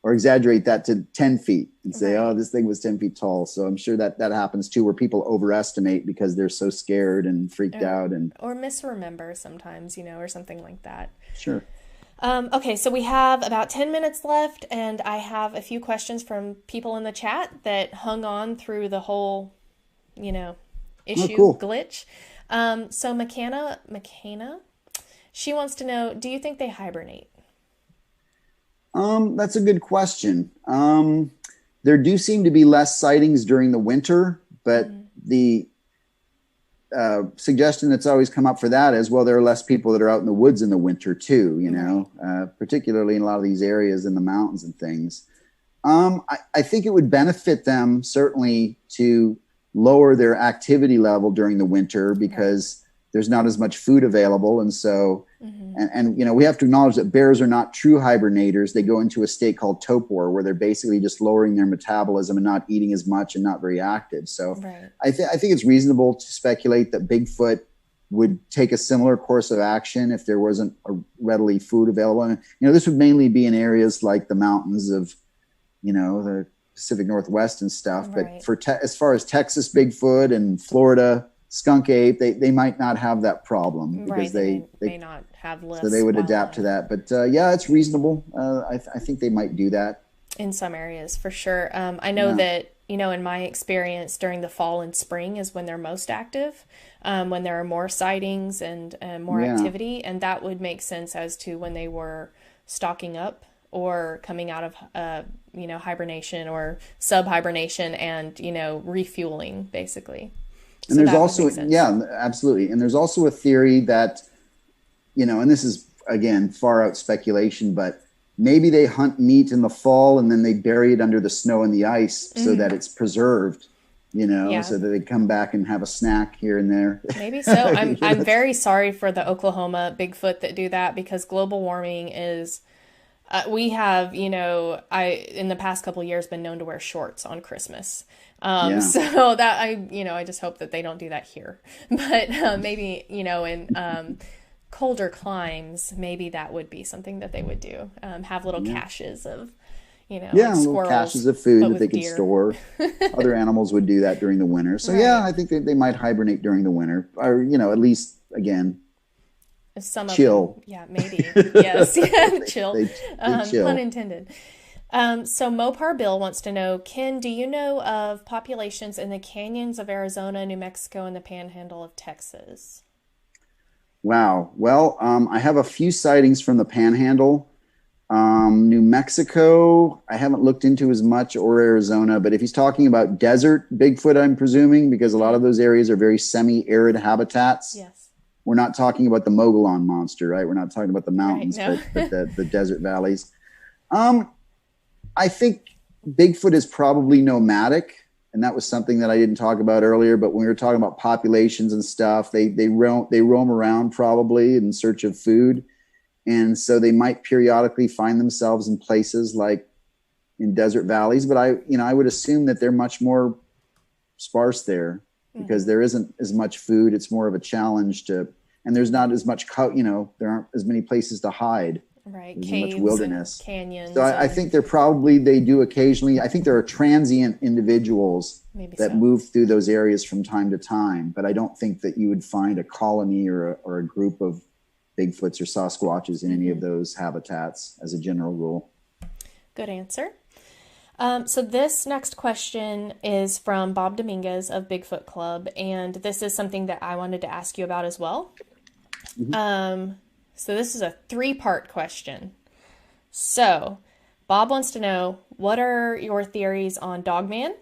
or exaggerate that to 10 feet and say, oh, this thing was 10 feet tall. So I'm sure that happens too, where people overestimate because they're so scared and freaked out or misremember sometimes, or something like that. Sure. Okay, so we have about 10 minutes left, and I have a few questions from people in the chat that hung on through the whole, issue glitch. So McKenna, she wants to know, do you think they hibernate? That's a good question. There do seem to be less sightings during the winter, but the suggestion that's always come up for that is, well, there are less people that are out in the woods in the winter too, particularly in a lot of these areas in the mountains and things. I think it would benefit them certainly to lower their activity level during the winter because there's not as much food available. And so, and we have to acknowledge that bears are not true hibernators. They go into a state called torpor, where they're basically just lowering their metabolism and not eating as much and not very active. So I think it's reasonable to speculate that Bigfoot would take a similar course of action if there wasn't a readily food available. And, this would mainly be in areas like the mountains of, the Pacific Northwest and stuff. But as far as Texas Bigfoot and Florida skunk ape, they might not have that problem because they may not have less. So they would adapt to that. But it's reasonable. I think they might do that in some areas for sure. I know that in my experience, during the fall and spring is when they're most active, when there are more sightings and more activity. And that would make sense as to when they were stocking up or coming out of, hibernation or sub-hibernation and, refueling, basically. And so there's also, absolutely. And there's also a theory that, and this is, again, far out speculation, but maybe they hunt meat in the fall and then they bury it under the snow and the ice so that it's preserved, so that they come back and have a snack here and there. Maybe so. I'm very sorry for the Oklahoma Bigfoot that do that, because global warming is... we have, in the past couple of years been known to wear shorts on Christmas. So that I just hope that they don't do that here. But maybe, in colder climes, maybe that would be something that they would do. Have little caches of, like little caches of food that they could store. Other animals would do that during the winter. So I think they might hibernate during the winter, or, at least, again, some chill. Of them, maybe. Yes. Chill. They chill. Pun intended. So Mopar Bill wants to know, Ken, do you know of populations in the canyons of Arizona, New Mexico, and the panhandle of Texas? Wow. Well, I have a few sightings from the panhandle. New Mexico, I haven't looked into as much, or Arizona, but if he's talking about desert Bigfoot, I'm presuming, because a lot of those areas are very semi-arid habitats. Yes. We're not talking about the Mogollon monster, right? We're not talking about the mountains, right, no. but the desert valleys. I think Bigfoot is probably nomadic, and that was something that I didn't talk about earlier. But when we were talking about populations and stuff, they roam around probably in search of food, and so they might periodically find themselves in places like in desert valleys. But I would assume that they're much more sparse there, because there isn't as much food. It's more of a challenge and there's not as much, there aren't as many places to hide. Right. There's Caves, much wilderness, canyons. So I think they do occasionally. I think there are transient individuals that move through those areas from time to time, but I don't think that you would find a colony or a group of Bigfoots or Sasquatches in any of those habitats as a general rule. Good answer. So this next question is from Bob Dominguez of Bigfoot Club, and this is something that I wanted to ask you about as well. So this is a 3-part question. So Bob wants to know, what are your theories on Dogman?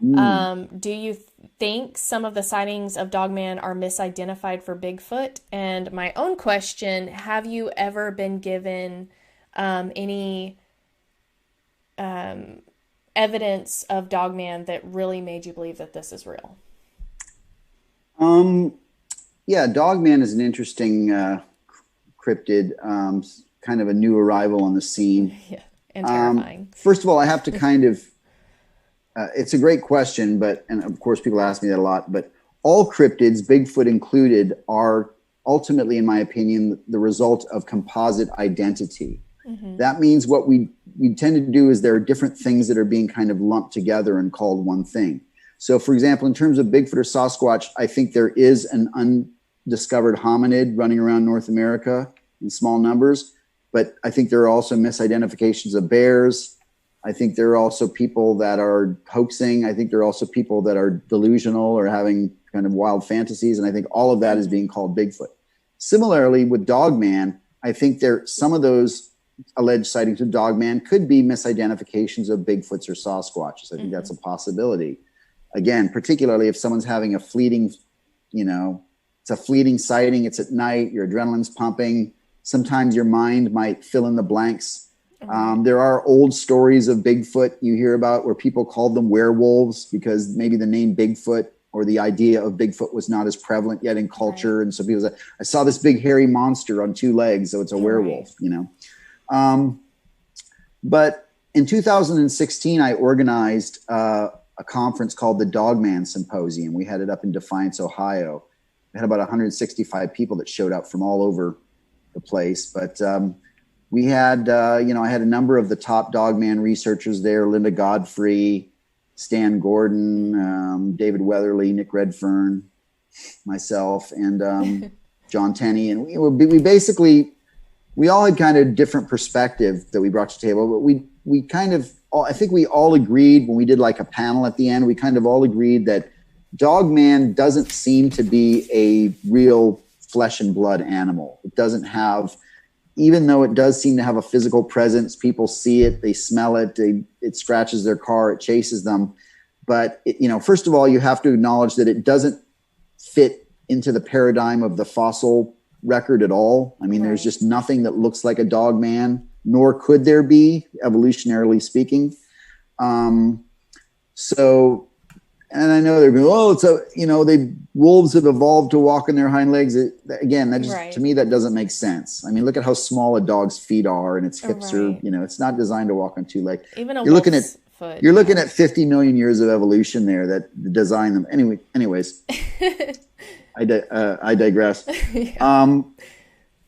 Do you think some of the sightings of Dogman are misidentified for Bigfoot? And my own question, have you ever been given any evidence of Dogman that really made you believe that this is real? Dogman is an interesting cryptid, kind of a new arrival on the scene. Yeah, and terrifying. First of all, I have to kind of, it's a great question, and of course people ask me that a lot, but all cryptids, Bigfoot included, are ultimately, in my opinion, the result of composite identity. That means what we tend to do is there are different things that are being kind of lumped together and called one thing. So, for example, in terms of Bigfoot or Sasquatch, I think there is an undiscovered hominid running around North America in small numbers, but I think there are also misidentifications of bears. I think there are also people that are hoaxing. I think there are also people that are delusional or having kind of wild fantasies, and I think all of that is being called Bigfoot. Similarly, with Dogman, I think some of those alleged sightings of Dogman could be misidentifications of Bigfoots or Sasquatches. I think that's a possibility. Again, particularly if someone's having a fleeting, it's a fleeting sighting, it's at night, your adrenaline's pumping. Sometimes your mind might fill in the blanks. There are old stories of Bigfoot you hear about where people called them werewolves because maybe the name Bigfoot or the idea of Bigfoot was not as prevalent yet in culture. Right. And so people say, I saw this big hairy monster on 2 legs, so it's a werewolf, But in 2016, I organized a conference called the Dogman Symposium. We had it up in Defiance, Ohio. We had about 165 people that showed up from all over the place. But we had, I had a number of the top Dogman researchers there, Linda Godfrey, Stan Gordon, David Weatherly, Nick Redfern, myself, and John Tenney. And we basically, we all had kind of different perspective that we brought to the table, but we kind of I think we all agreed when we did like a panel at the end, we kind of all agreed that Dogman doesn't seem to be a real flesh and blood animal. It doesn't have, even though it does seem to have a physical presence, people see it, they smell it, it scratches their car, it chases them. But, first of all, you have to acknowledge that it doesn't fit into the paradigm of the fossil record at all. I mean, There's just nothing that looks like a Dogman, nor could there be, evolutionarily speaking. And I know they're going, wolves have evolved to walk on their hind legs. Again, that just, to me, that doesn't make sense. I mean, look at how small a dog's feet are, and its hips are, it's not designed to walk on two legs. Even you're looking at 50 million years of evolution there that design them. Anyways, I digress. Yeah.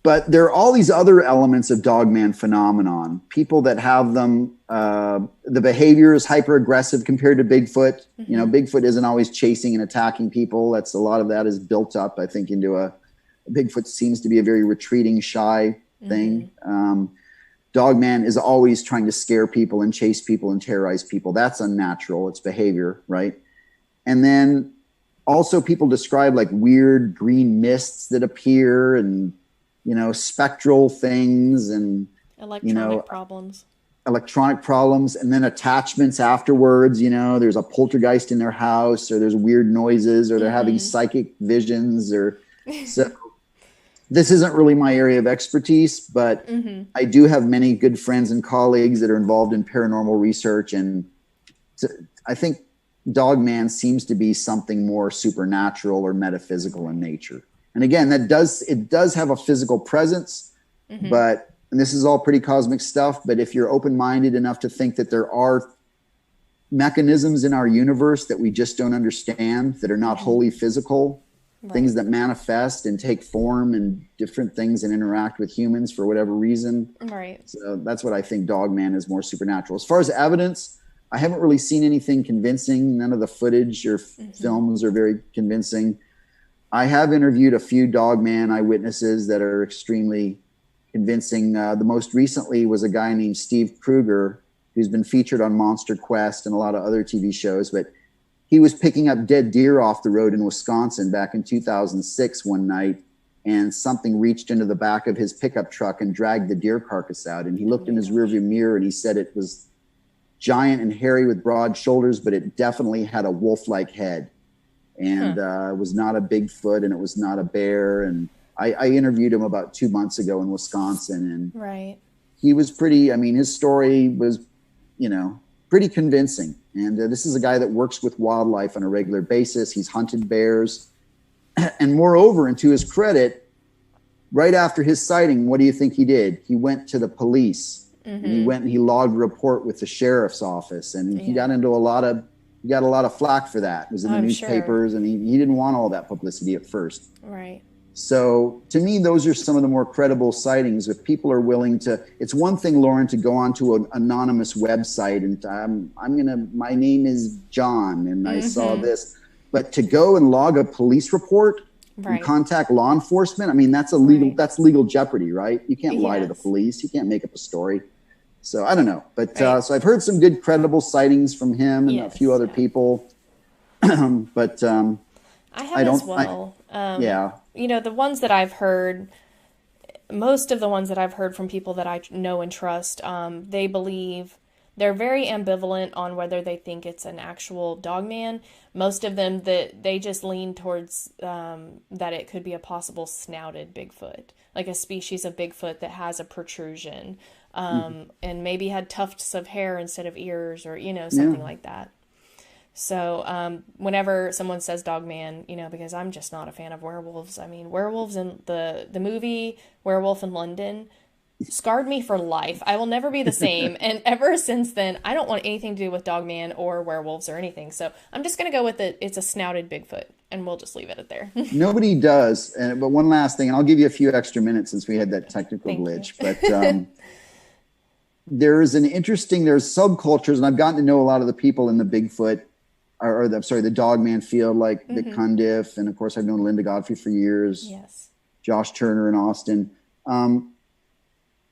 But there are all these other elements of Dogman phenomenon. People that have them, the behavior is hyper aggressive compared to Bigfoot. Mm-hmm. Bigfoot isn't always chasing and attacking people. A lot of that is built up, I think, into Bigfoot seems to be a very retreating, shy thing. Dogman is always trying to scare people and chase people and terrorize people. That's unnatural. It's behavior, right? And then also people describe like weird green mists that appear and spectral things and electronic problems, and then attachments afterwards. There's a poltergeist in their house, or there's weird noises, or they're having psychic visions, or so. This isn't really my area of expertise, but I do have many good friends and colleagues that are involved in paranormal research, and I think Dogman seems to be something more supernatural or metaphysical in nature. And again, it does have a physical presence, but, and this is all pretty cosmic stuff, but if you're open-minded enough to think that there are mechanisms in our universe that we just don't understand, that are not wholly physical, things that manifest and take form and different things and interact with humans for whatever reason. Right. So that's what I think Dogman is more supernatural. As far as evidence, I haven't really seen anything convincing. None of the footage or films are very convincing. I have interviewed a few Dogman eyewitnesses that are extremely convincing. The most recently was a guy named Steve Kruger, who's been featured on Monster Quest and a lot of other TV shows. But he was picking up dead deer off the road in Wisconsin back in 2006 one night, and something reached into the back of his pickup truck and dragged the deer carcass out. And he looked in his rearview mirror and he said it was giant and hairy with broad shoulders, but it definitely had a wolf-like head. And it was not a Bigfoot, and it was not a bear. And I interviewed him about 2 months ago in Wisconsin, and he was his story was, pretty convincing. And this is a guy that works with wildlife on a regular basis. He's hunted bears. And moreover, and to his credit, right after his sighting, what do you think he did? He went to the police, and he went and he logged a report with the sheriff's office, and he got into he got a lot of flack for that. It was in the newspapers, and he didn't want all that publicity at first. Right. So to me, those are some of the more credible sightings. If people are willing to, it's one thing, Lauren, to go onto an anonymous website and my name is John and I saw this, but to go and log a police report and contact law enforcement, that's that's legal jeopardy, right? You can't lie to the police. You can't make up a story. So I don't know, but so I've heard some good credible sightings from him and a few other people, but I have as well. The ones that I've heard, most of the ones that I've heard from people that I know and trust, they believe, they're very ambivalent on whether they think it's an actual Dogman. Most of them, that they just lean towards that it could be a possible snouted Bigfoot, like a species of Bigfoot that has a protrusion, and maybe had tufts of hair instead of ears, or something like that. So whenever someone says Dogman, because I'm just not a fan of werewolves. Werewolves in the movie Werewolf in London scarred me for life. I will never be the same. And ever since then, I don't want anything to do with Dogman or werewolves or anything. So I'm just going to go with it's a snouted Bigfoot, and we'll just leave it at there. Nobody does. But one last thing, and I'll give you a few extra minutes since we had that technical glitch. But there's subcultures, and I've gotten to know a lot of the people in the Bigfoot, the Dogman field, like Vic Cundiff, and of course I've known Linda Godfrey for years. Yes. Josh Turner in Austin.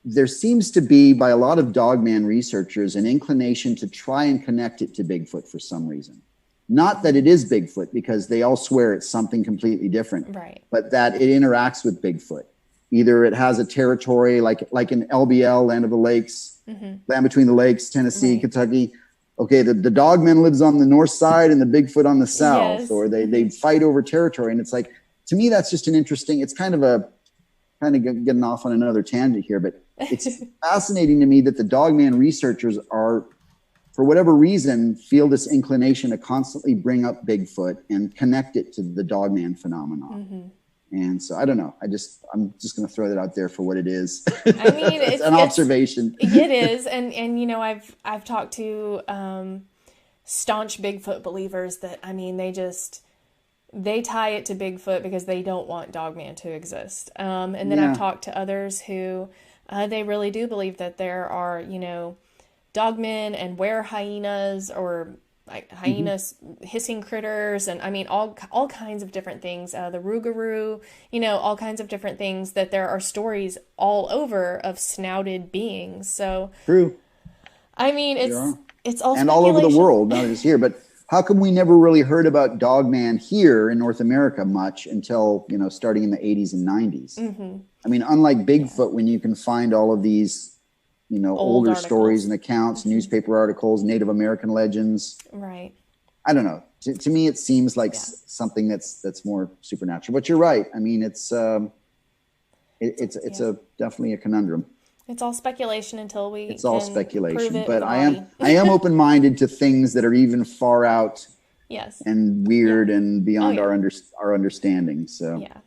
there seems to be, by a lot of Dogman researchers, an inclination to try and connect it to Bigfoot for some reason. Not that it is Bigfoot, because they all swear it's something completely different, right, but that it interacts with Bigfoot. Either it has a territory like in LBL, Land of the Lakes, Land Between the Lakes, Tennessee, Kentucky. Okay, the Dogman lives on the north side and the Bigfoot on the south, yes. or they fight over territory. And it's like, to me, that's just an interesting, it's kind of getting off on another tangent here, but it's fascinating to me that the Dogman researchers are, for whatever reason, feel this inclination to constantly bring up Bigfoot and connect it to the Dogman phenomenon. And so I don't know. I'm just going to throw that out there for what it is. I mean, it's an observation. It is, and you know, I've talked to staunch Bigfoot believers that, I mean, they tie it to Bigfoot because they don't want Dogman to exist. And then I've talked to others who they really do believe that there are, you know, Dogmen and hyenas, or like hyenas, hissing critters, and I mean all kinds of different things. The Rougarou, you know, all kinds of different things, that there are stories all over of snouted beings. So true. I mean, it's all and all over the world, not just here. But how come we never really heard about Dogman here in North America much until, you know, starting in the 80s and 90s? I mean, unlike Bigfoot, when you can find all of these, you know, older stories and accounts, newspaper articles, Native American legends. Right. I don't know. To me, it seems like something that's more supernatural. But you're right. I mean, it's definitely a conundrum. It's all speculation until we. It's all speculation, but I I am open-minded to things that are even far out. Yes. And weird and beyond our understanding. So. Yeah.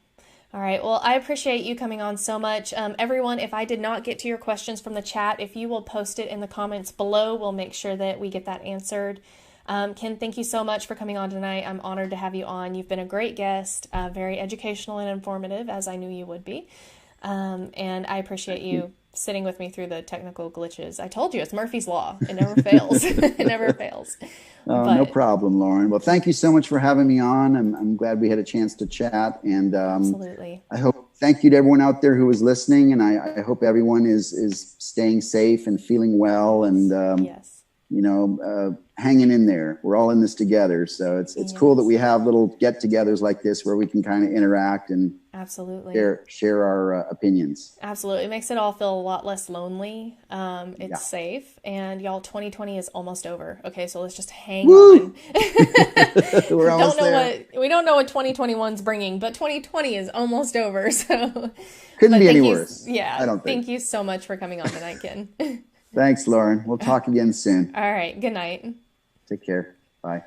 All right. Well, I appreciate you coming on so much. Everyone, if I did not get to your questions from the chat, if you will post it in the comments below, we'll make sure that we get that answered. Ken, thank you so much for coming on tonight. I'm honored to have you on. You've been a great guest, very educational and informative, as I knew you would be. And I appreciate you sitting with me through the technical glitches. I told you, it's Murphy's Law. It never fails. It never fails. No problem, Lauren. Well, thank you so much for having me on. I'm glad we had a chance to chat. And absolutely. Thank you to everyone out there who was listening. And I hope everyone is staying safe and feeling well, and you know, hanging in there. We're all in this together. So it's cool that we have little get-togethers like this where we can kind of interact and absolutely share our opinions. Absolutely. It makes it all feel a lot less lonely. It's safe, and y'all, 2020 is almost over. Okay, so let's just hang on. We're almost there. We don't know what 2021's bringing, but 2020 is almost over. So couldn't be any worse. Yeah. I don't think. Thank you so much for coming on tonight, Ken. Thanks, Lauren. We'll talk again soon. All right. Good night. Take care. Bye.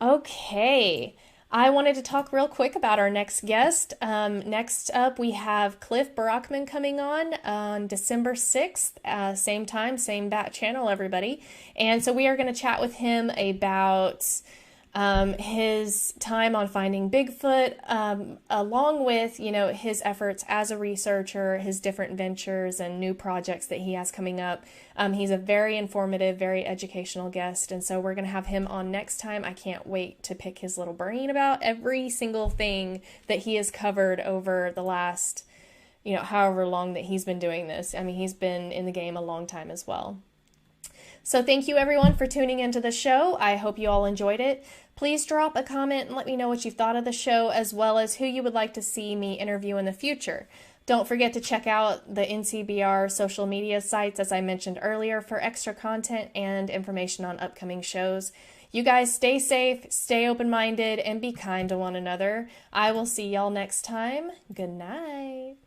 Okay. I wanted to talk real quick about our next guest. Next up, we have Cliff Barackman coming on December 6th, same time, same bat channel, everybody. And so we are going to chat with him about his time on finding Bigfoot, along with, you know, his efforts as a researcher, his different ventures and new projects that he has coming up. He's a very informative, very educational guest, and so we're going to have him on next time. I can't wait to pick his little brain about every single thing that he has covered over the last, you know, however long that he's been doing this. I mean, he's been in the game a long time as well. So thank you everyone for tuning into the show. I hope you all enjoyed it. Please drop a comment and let me know what you thought of the show, as well as who you would like to see me interview in the future. Don't forget to check out the NCBR social media sites, as I mentioned earlier, for extra content and information on upcoming shows. You guys stay safe, stay open-minded, and be kind to one another. I will see y'all next time. Good night.